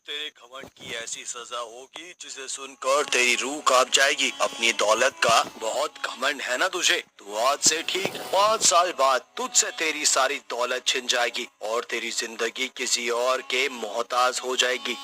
तेरे घमंड की ऐसी सजा होगी जिसे सुनकर तेरी रूह कांप जाएगी। अपनी दौलत का बहुत घमंड है ना तुझे, तो आज से ठीक 5 साल बाद तुझसे तेरी सारी दौलत छिन जाएगी और तेरी जिंदगी किसी और के मोहताज हो जाएगी।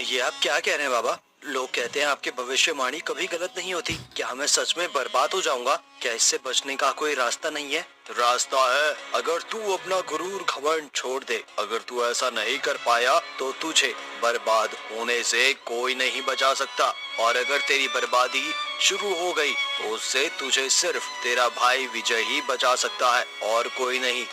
ये आप क्या कह रहे हैं बाबा? लोग कहते हैं आपकी भविष्यवाणी कभी गलत नहीं होती। क्या मैं सच में बर्बाद हो जाऊंगा? क्या इससे बचने का कोई रास्ता नहीं है? रास्ता है, अगर तू अपना गुरूर घमंड छोड़ दे। अगर तू ऐसा नहीं कर पाया तो तुझे बर्बाद होने से कोई नहीं बचा सकता, और अगर तेरी बर्बादी शुरू हो गई तो उससे तुझे सिर्फ तेरा भाई विजय ही बचा सकता है और कोई नहीं।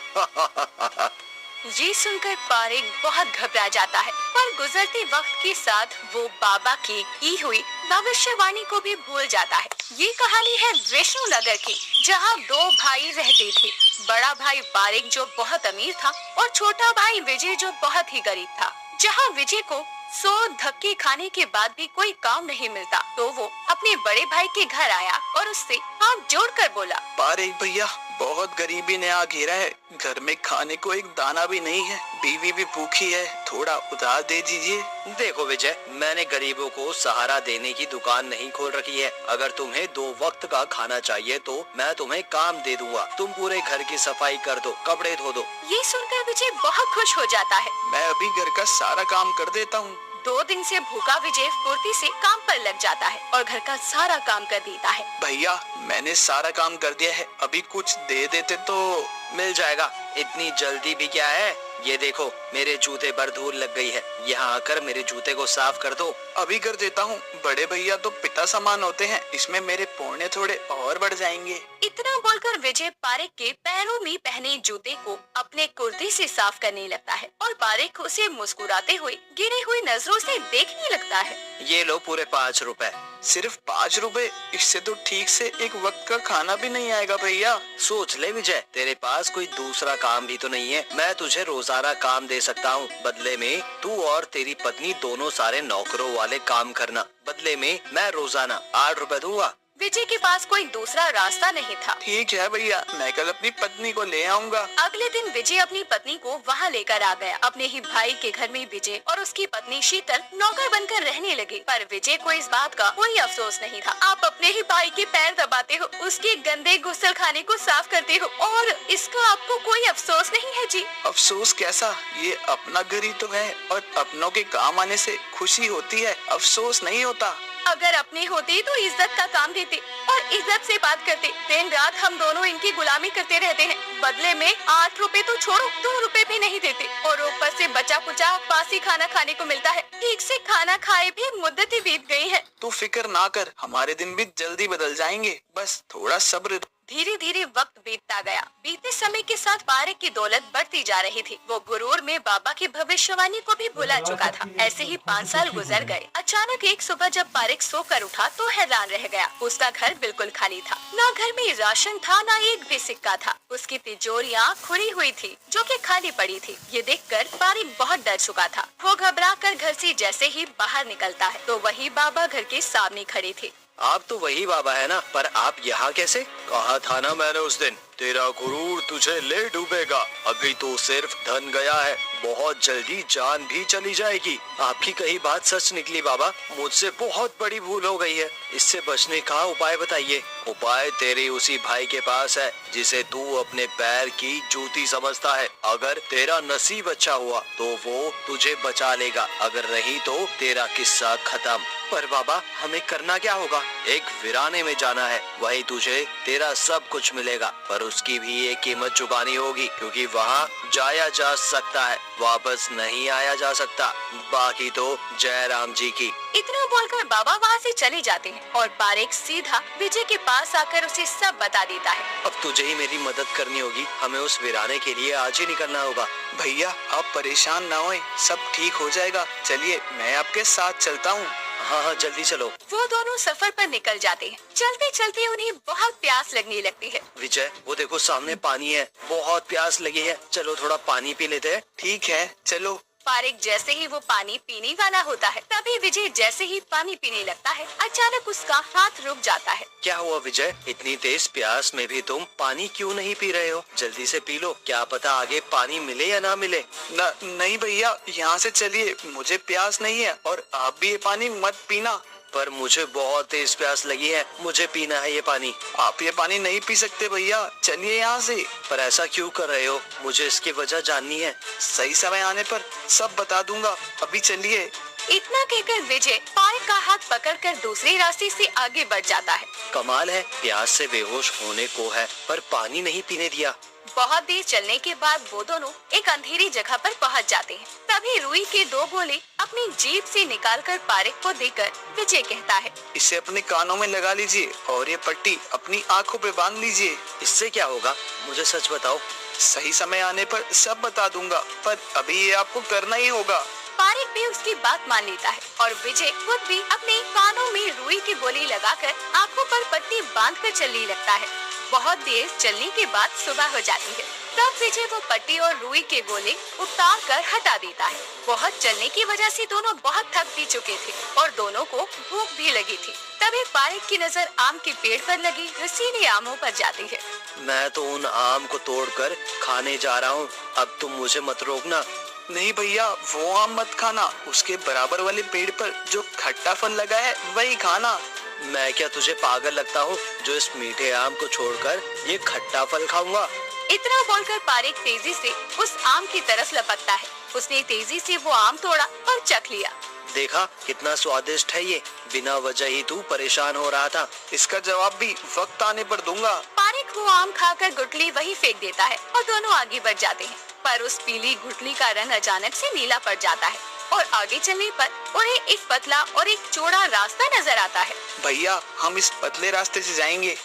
ये सुनकर पारेख बहुत घबरा जाता है, पर गुजरते वक्त के साथ वो बाबा की हुई भविष्यवाणी को भी भूल जाता है। ये कहानी है विष्णुनगर की, जहाँ 2 भाई रहते थे। बड़ा भाई पारेख जो बहुत अमीर था और छोटा भाई विजय जो बहुत ही गरीब था। जहाँ विजय को 100 धक्के खाने के बाद भी कोई काम नहीं मिलता, तो वो अपने बड़े भाई के घर आया और उससे हाथ जोड़कर बोला, पारेख भैया, बहुत गरीबी ने आ घेरा है। घर में खाने को एक दाना भी नहीं है, बीवी भी भूखी है, थोड़ा उधार दे दीजिए। देखो विजय, मैंने गरीबों को सहारा देने की दुकान नहीं खोल रखी है। अगर तुम्हें 2 वक्त का खाना चाहिए तो मैं तुम्हें काम दे दूंगा। तुम पूरे घर की सफाई कर दो, कपड़े धो दो। ये सुनकर विजय बहुत खुश हो जाता है। मैं अभी घर का सारा काम कर देता हूँ। 2 दिन से भूखा विजय फुर्ती से काम पर लग जाता है और घर का सारा काम कर देता है। भैया, मैंने सारा काम कर दिया है, अभी कुछ दे देते तो। मिल जाएगा, इतनी जल्दी भी क्या है? ये देखो, मेरे जूते पर धूल लग गई है। यहाँ आकर मेरे जूते को साफ कर दो। अभी कर देता हूँ। बड़े भैया तो पिता समान होते हैं, इसमें मेरे पुण्य थोड़े और बढ़ जाएंगे। इतना बोलकर विजय पारेख के पैरों में पहने जूते को अपने कुर्ते से साफ करने लगता है और पारेख उसे मुस्कुराते हुए गिरी हुई नजरों से देखने लगता है। ये लो पूरे 5 रुपए। सिर्फ 5 रुपए? इससे तो ठीक से एक वक्त का खाना भी नहीं आएगा भैया। सोच ले विजय, तेरे पास कोई दूसरा काम भी तो नहीं है। मैं तुझे रोजाना काम दे सकता हूँ, बदले में तू और तेरी पत्नी दोनों सारे नौकरों वाले काम करना। बदले में मैं रोजाना 8 रुपए दूंगा। विजय के पास कोई दूसरा रास्ता नहीं था। ठीक है भैया, मैं कल अपनी पत्नी को ले आऊंगा। अगले दिन विजय अपनी पत्नी को वहाँ लेकर आ गया। अपने ही भाई के घर में विजय और उसकी पत्नी शीतल नौकर बनकर रहने लगे, पर विजय को इस बात का कोई अफसोस नहीं था। आप अपने ही भाई के पैर दबाते हो, उसके गंदे गुसल खाने को साफ करते हो, और इसका आपको कोई अफसोस नहीं है जी? अफसोस कैसा? ये अपना घर ही तो है और अपनों के काम आने से खुशी होती है, अफसोस नहीं होता। अगर अपने होते तो इज्जत का काम देते और इज्जत से बात करते। दिन रात हम दोनों इनकी गुलामी करते रहते हैं, बदले में 8 रुपए तो छोड़ो 2 रुपए भी नहीं देते, और ऊपर से बचा कुचा बासी खाना खाने को मिलता है। ठीक से खाना खाए भी मुद्दतें बीत गई है। तू फिक्र ना कर, हमारे दिन भी जल्दी बदल जाएंगे, बस थोड़ा सब्र। धीरे धीरे वक्त बीतता गया। बीते समय के साथ पारेख की दौलत बढ़ती जा रही थी। वो गुरूर में बाबा की भविष्यवाणी को भी भुला चुका था। ऐसे ही 5 साल गुजर गए। अचानक एक सुबह जब पारेख सोकर उठा तो हैरान रह गया। उसका घर बिल्कुल खाली था। न घर में राशन था, न एक भी सिक्का था। उसकी तिजोरियां खुली हुई थी, जो कि खाली पड़ी थी। ये देखकर पारेख बहुत डर चुका था। वो घबरा कर घर से जैसे ही बाहर निकलता है तो वही बाबा घर के सामने खड़े थे। आप तो वही बाबा है ना, पर आप यहाँ कैसे? कहा था ना मैंने उस दिन, तेरा गुरूर तुझे ले डूबेगा। अभी तो सिर्फ धन गया है, बहुत जल्दी जान भी चली जाएगी। आपकी कही बात सच निकली बाबा, मुझसे बहुत बड़ी भूल हो गई है। इससे बचने का उपाय बताइए। उपाय तेरे उसी भाई के पास है जिसे तू अपने पैर की जूती समझता है। अगर तेरा नसीब अच्छा हुआ तो वो तुझे बचा लेगा, अगर नहीं तो तेरा किस्सा खत्म। पर बाबा, हमें करना क्या होगा? एक वीराने में जाना है, वही तुझे तेरा सब कुछ मिलेगा, पर उसकी भी एक कीमत चुकानी होगी, क्योंकि वहाँ जाया जा सकता है, वापस नहीं आया जा सकता। बाकी तो जय राम जी की। इतना बोलकर बाबा वहाँ से चले जाते हैं और पारेख सीधा विजय के पास आकर उसे सब बता देता है। अब तुझे ही मेरी मदद करनी होगी, हमें उस वीराने के लिए आज ही निकलना होगा। भैया, आप परेशान ना होएं, सब ठीक हो जाएगा। चलिए, मैं आपके साथ चलता हूँ। हाँ हाँ, जल्दी चलो। वो दोनों सफर पर निकल जाते हैं। चलते चलते उन्हें बहुत प्यास लगने लगती है। विजय, वो देखो सामने पानी है, बहुत प्यास लगी है, चलो थोड़ा पानी पी लेते हैं। ठीक है, चलो। पारिक जैसे ही वो पानी पीने वाला होता है, तभी विजय जैसे ही पानी पीने लगता है, अचानक उसका हाथ रुक जाता है। क्या हुआ विजय? इतनी तेज प्यास में भी तुम पानी क्यों नहीं पी रहे हो? जल्दी से पी लो, क्या पता आगे पानी मिले या ना मिले। नहीं भैया, यहाँ से चलिए, मुझे प्यास नहीं है और आप भी ये पानी मत पीना। पर मुझे बहुत तेज प्यास लगी है, मुझे पीना है ये पानी। आप ये पानी नहीं पी सकते भैया, चलिए यहाँ से। पर ऐसा क्यों कर रहे हो? मुझे इसकी वजह जाननी है। सही समय आने पर सब बता दूंगा, अभी चलिए। इतना कहकर विजय पारिक का हाथ पकड़कर दूसरे रास्ते से आगे बढ़ जाता है। कमाल है, प्यास से बेहोश होने को है पर पानी नहीं पीने दिया। बहुत देर चलने के बाद वो दोनों एक अंधेरी जगह पर पहुंच जाते हैं। तभी रुई के दो गोले अपनी जेब से निकालकर पारिक को देकर विजय कहता है, इसे अपने कानों में लगा लीजिए और ये पट्टी अपनी आँखों पे बांध लीजिए। इससे क्या होगा? मुझे सच बताओ। सही समय आने पर सब बता दूंगा, पर अभी ये आपको करना ही होगा। पारिक भी उसकी बात मान लेता है और विजय खुद भी अपने कानों में रुई की गोली लगाकर आँखों पर पट्टी बांधकर चलने लगता है। बहुत देर चलने के बाद सुबह हो जाती है। तब विजय वो पट्टी और रुई के गोले उतार कर हटा देता है। बहुत चलने की वजह से दोनों बहुत थक भी चुके थे और दोनों को भूख भी लगी थी। तभी पारिक की नजर आम के पेड़ पर लगे रसीले आमों पर जाती है। मैं तो उन आम को तोड़कर खाने जा रहा हूँ, अब तुम मुझे मत रोकना। नहीं भैया, वो आम मत खाना, उसके बराबर वाले पेड़ पर जो खट्टा फल लगा है वही खाना। मैं क्या तुझे पागल लगता हूँ जो इस मीठे आम को छोड़कर ये खट्टा फल खाऊंगा? इतना बोलकर पारिक तेजी से उस आम की तरफ लपकता है। उसने तेजी से वो आम तोड़ा और चख लिया। देखा कितना स्वादिष्ट है ये, बिना वजह ही तू परेशान हो रहा था। इसका जवाब भी वक्त आने पर दूंगा। पारिक वो आम खाकर गुठली वही फेंक देता है और दोनों आगे बढ़ जाते हैं। पर उस पीली गुठली का रंग अचानक से नीला पड़ जाता है और आगे चलने पर उन्हें एक पतला और एक चौड़ा रास्ता नजर आता है। भैया, हम इस पतले रास्ते से जाएंगे।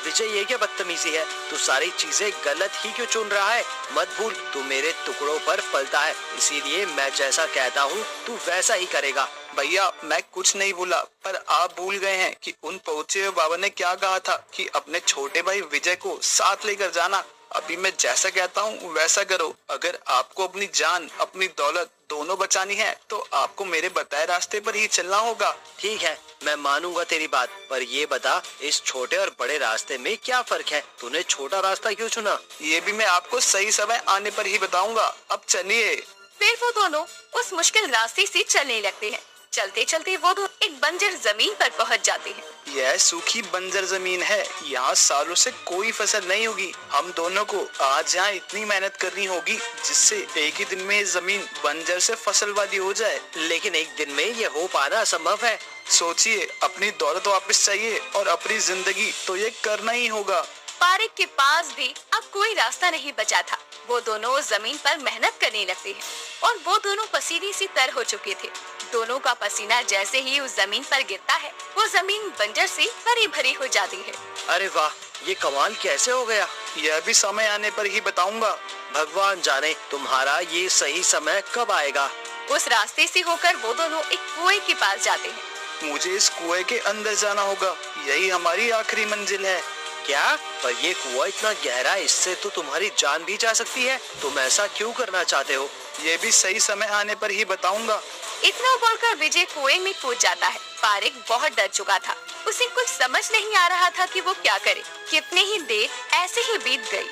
विजय, ये क्या बदतमीजी है? तू सारी चीजें गलत ही क्यों चुन रहा है? मत भूल तू मेरे टुकड़ों पर पलता है, इसीलिए मैं जैसा कहता हूँ तू वैसा ही करेगा। भैया, मैं कुछ नहीं भूला, पर आप भूल गए हैं कि उन पहुँचे हुए बाबा ने क्या कहा था कि अपने छोटे भाई विजय को साथ लेकर जाना। अभी मैं जैसा कहता हूँ वैसा करो। अगर आपको अपनी जान, अपनी दौलत दोनों बचानी है तो आपको मेरे बताए रास्ते पर ही चलना होगा। ठीक है, मैं मानूंगा तेरी बात, पर ये बता इस छोटे और बड़े रास्ते में क्या फर्क है? तूने छोटा रास्ता क्यों चुना? ये भी मैं आपको सही समय आने पर ही बताऊंगा। अब चलिए। फिर वो दोनों उस मुश्किल रास्ते से चलने लगते हैं। चलते चलते वो दोनों एक बंजर जमीन पर पहुंच जाते हैं। यह सूखी बंजर जमीन है, यहाँ सालों से कोई फसल नहीं होगी। हम दोनों को आज यहाँ इतनी मेहनत करनी होगी जिससे एक ही दिन में ये जमीन बंजर से फसल वाली हो जाए। लेकिन एक दिन में ये हो पाना असंभव है। सोचिए, अपनी दौलत वापस चाहिए और अपनी जिंदगी तो ये करना ही होगा। पारिक के पास भी अब कोई रास्ता नहीं बचा था। वो दोनों जमीन पर मेहनत करने लगते हैं और वो दोनों पसीने से तर हो चुके थे। दोनों का पसीना जैसे ही उस जमीन पर गिरता है, वो जमीन बंजर से हरी भरी हो जाती है। अरे वाह, ये कमाल कैसे हो गया? यह भी समय आने पर ही बताऊंगा। भगवान जाने तुम्हारा ये सही समय कब आएगा। उस रास्ते से होकर वो दोनों एक कुएं के पास जाते हैं। मुझे इस कुएं के अंदर जाना होगा, यही हमारी आखिरी मंजिल है। क्या? पर ये कुआं इतना गहरा, इससे तो तुम्हारी जान भी जा सकती है। तुम ऐसा क्यों करना चाहते हो? ये भी सही समय आने पर ही बताऊंगा। इतना बोलकर विजय कुएं में कूद जाता है। पारिक बहुत डर चुका था। उसे कुछ समझ नहीं आ रहा था कि वो क्या करे। कितने ही देर ऐसे ही बीत गई।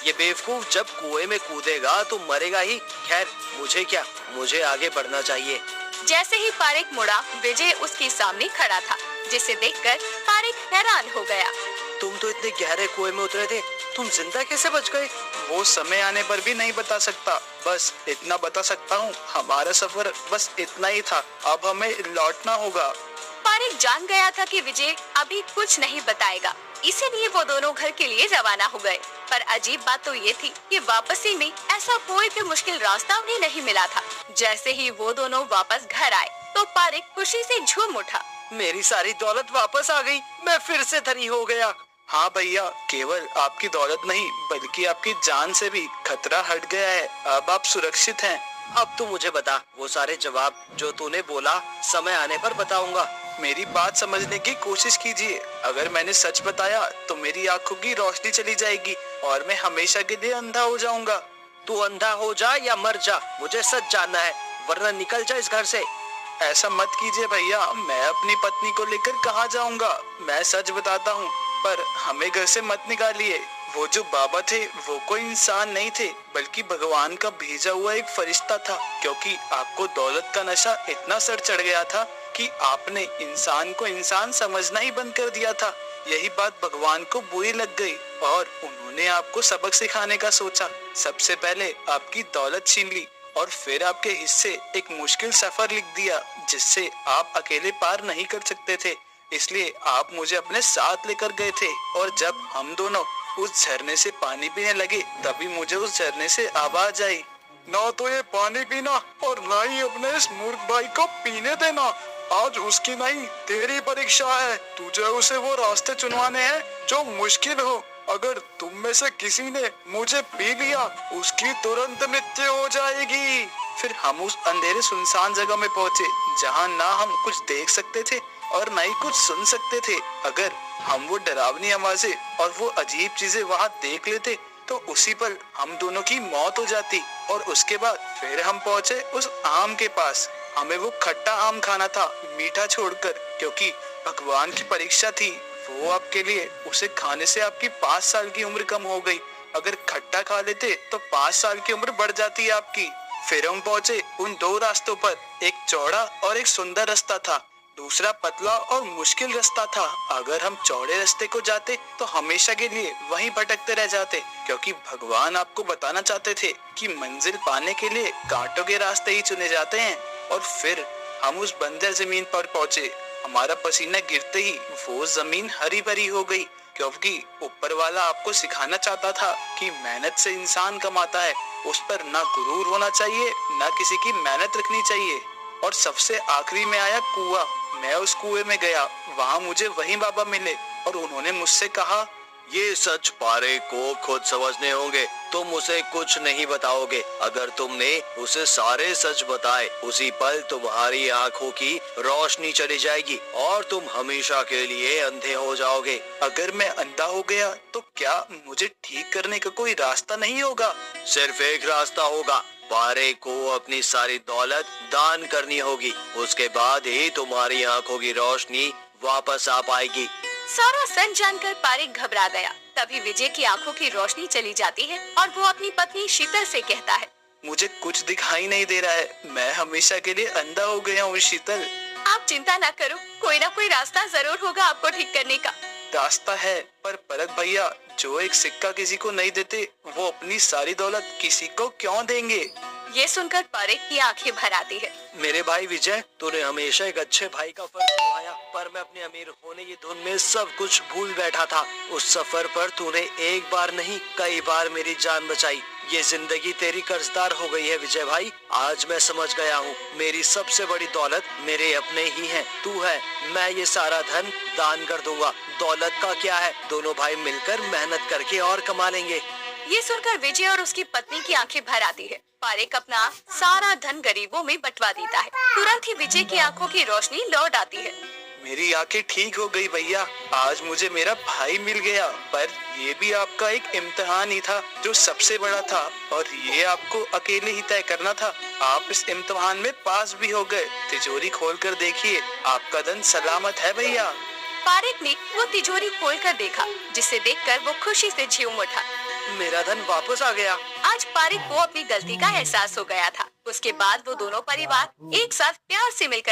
ये बेवकूफ जब कुएं में कूदेगा तो मरेगा ही। खैर मुझे क्या, मुझे आगे बढ़ना चाहिए। जैसे ही पारिक मुड़ा, विजय उसके सामने खड़ा था, जिसे देखकर पारिक हैरान हो गया। तुम तो इतने गहरे कुएं में उतरे थे, तुम जिंदा कैसे बच गए? वो समय आने पर भी नहीं बता सकता, बस इतना बता सकता हूँ, हमारा सफर बस इतना ही था। अब हमें लौटना होगा। पारिक जान गया था कि विजय अभी कुछ नहीं बताएगा, इसीलिए वो दोनों घर के लिए रवाना हो गए। पर अजीब बात तो ये थी कि वापसी में ऐसा कोई भी मुश्किल रास्ता उन्हें नहीं मिला था। जैसे ही वो दोनों वापस घर आए तो पारिक खुशी से झूम उठा। मेरी सारी दौलत वापस आ गई, मैं फिर से धनी हो गया। हाँ भैया, केवल आपकी दौलत नहीं बल्कि आपकी जान से भी खतरा हट गया है। अब आप सुरक्षित हैं। अब तू मुझे बता, वो सारे जवाब जो तूने बोला समय आने पर बताऊंगा। मेरी बात समझने की कोशिश कीजिए। अगर मैंने सच बताया तो मेरी आंखों की रोशनी चली जाएगी और मैं हमेशा के लिए अंधा हो जाऊंगा। तू अंधा हो जा या मर जा, मुझे सच जानना है। वरना निकल जा इस घर से। ऐसा मत कीजिए भैया, मैं अपनी पत्नी को लेकर कहाँ जाऊंगा। मैं सच बताता हूँ, पर हमें घर से मत निकालिए। वो जो बाबा थे वो कोई इंसान नहीं थे, बल्कि भगवान का भेजा हुआ एक फरिश्ता था। क्योंकि आपको दौलत का नशा इतना सर चढ़ गया था कि आपने इंसान को इंसान समझना ही बंद कर दिया था। यही बात भगवान को बुरी लग गई और उन्होंने आपको सबक सिखाने का सोचा। सबसे पहले आपकी दौलत छीन ली और फिर आपके हिस्से एक मुश्किल सफर लिख दिया जिससे आप अकेले पार नहीं कर सकते थे। इसलिए आप मुझे अपने साथ लेकर गए थे और जब हम दोनों उस झरने से पानी पीने लगे तभी मुझे उस झरने से आवाज आई, ना तो ये पानी पीना और ना ही अपने इस मूर्ख भाई को पीने देना। आज उसकी नहीं तेरी परीक्षा है। तुझे उसे वो रास्ते चुनवाने हैं जो मुश्किल हो। अगर तुम में से किसी ने मुझे पी लिया उसकी तुरंत मृत्यु हो जाएगी। फिर हम उस अंधेरे सुनसान जगह में पहुंचे जहां ना हम कुछ देख सकते थे और ना ही कुछ सुन सकते थे। अगर हम वो डरावनी आवाजें और वो अजीब चीजें वहां देख लेते तो उसी पल हम दोनों की मौत हो जाती। और उसके बाद फिर हम पहुंचे उस आम के पास। हमें वो खट्टा आम खाना था, मीठा छोड़कर, क्योंकि भगवान की परीक्षा थी वो आपके लिए। उसे खाने से आपकी 5 साल की उम्र कम हो गई। अगर खट्टा खा लेते तो 5 साल की उम्र बढ़ जाती आपकी। फिर हम पहुंचे उन 2 रास्तों पर, एक चौड़ा और एक सुंदर रास्ता था, दूसरा पतला और मुश्किल रास्ता था। अगर हम चौड़े रास्ते को जाते तो हमेशा के लिए वहीं भटकते रह जाते, क्योंकि भगवान आपको बताना चाहते थे कि मंजिल पाने के लिए कांटों के रास्ते ही चुने जाते हैं। और फिर हम उस बंजर जमीन पर पहुंचे। हमारा पसीना गिरते ही वो जमीन हरी भरी हो गई, क्योंकि ऊपर वाला आपको सिखाना चाहता था कि मेहनत से इंसान कमाता है, उस पर ना गुरूर होना चाहिए, ना किसी की मेहनत रखनी चाहिए। और सबसे आखिरी में आया कुआं। मैं उस कुएं में गया, वहाँ मुझे वही बाबा मिले और उन्होंने मुझसे कहा, ये सच पारे को खुद समझने होंगे, तुम उसे कुछ नहीं बताओगे। अगर तुमने उसे सारे सच बताए उसी पल तुम्हारी आंखों की रोशनी चली जाएगी और तुम हमेशा के लिए अंधे हो जाओगे। अगर मैं अंधा हो गया तो क्या मुझे ठीक करने का कोई रास्ता नहीं होगा? सिर्फ एक रास्ता होगा, पारे को अपनी सारी दौलत दान करनी होगी। उसके बाद ही तुम्हारी आंखों की रोशनी वापस आ पाएगी। सारा सच जानकर पारिक घबरा गया। तभी विजय की आंखों की रोशनी चली जाती है और वो अपनी पत्नी शीतल से कहता है, मुझे कुछ दिखाई नहीं दे रहा है, मैं हमेशा के लिए अंधा हो गया हूँ शीतल। आप चिंता ना करो, कोई ना कोई रास्ता जरूर होगा आपको ठीक करने का। रास्ता है, पर परख भैया, जो एक सिक्का किसी को नहीं देते वो अपनी सारी दौलत किसी को क्यों देंगे? ये सुनकर पारिक की आंखें भर आती है। मेरे भाई विजय, तूने हमेशा एक अच्छे भाई का फर्ज निभाया, पर मैं अपने अमीर होने की धुन में सब कुछ भूल बैठा था। उस सफर पर तूने एक बार नहीं कई बार मेरी जान बचाई। ये जिंदगी तेरी कर्जदार हो गई है विजय भाई। आज मैं समझ गया हूँ, मेरी सबसे बड़ी दौलत मेरे अपने ही हैं, तू है। मैं ये सारा धन दान कर दूंगा। दौलत का क्या है, दोनों भाई मिलकर मेहनत करके और कमा लेंगे। ये सुनकर विजय और उसकी पत्नी की आंखें भर आती है। पारिक अपना सारा धन गरीबों में बंटवा देता है। तुरंत ही विजय की आंखों की रोशनी लौट आती है। मेरी आंखें ठीक हो गई भैया, आज मुझे मेरा भाई मिल गया। पर ये भी आपका एक इम्तिहान ही था जो सबसे बड़ा था, और ये आपको अकेले ही तय करना था। आप इस इम्तिहान में पास भी हो गए। तिजोरी खोलकर देखिए, आपका धन सलामत है भैया। पारिक ने वो तिजोरी खोलकर देखा, जिसे देखकर वो खुशी से झूम उठा। मेरा धन वापस आ गया। आज पारिक को अपनी गलती का एहसास हो गया था। उसके बाद वो दोनों परिवार एक साथ प्यार से मिलकर